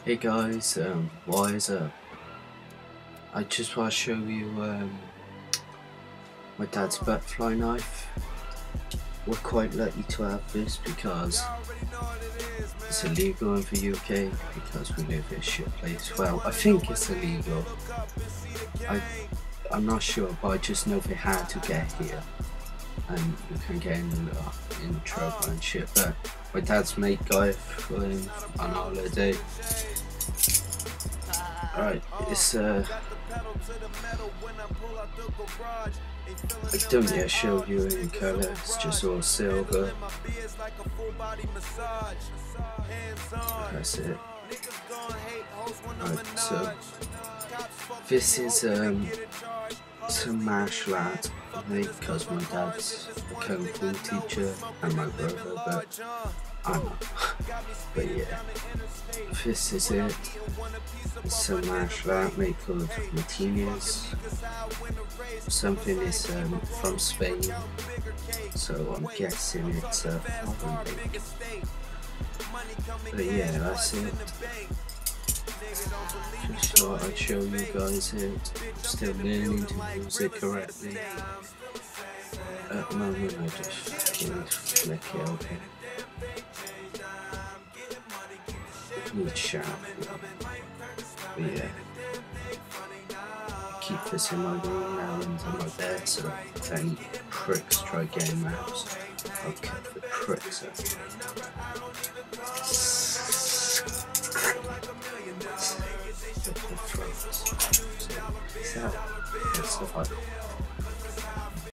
Hey guys, what is up? I just want to show you my dad's butterfly knife. We're quite lucky to have this because it's illegal in the UK because we live in a shit place. Well, I think it's illegal. I'm not sure, but I just know they had to get here and you can get in trouble and shit. But my dad's mate got it for him on holiday. Alright, it's I don't yet show you in colour, it's just all silver. That's it. Right, so this is some martial art because my dad's a kung fu teacher and my brother, but I'm not. But yeah, this is it. It's some martial art made called Martinez. Something is from Spain, so I'm guessing it's foreign big. But yeah, that's it. Just thought I'd show you guys it. Still learning to use it correctly. At the moment I just flick it open. Need sharp. But yeah. Keep this in my room now under my bed, so if any pricks try getting my house, I'll cut the pricks up. The front. So that's the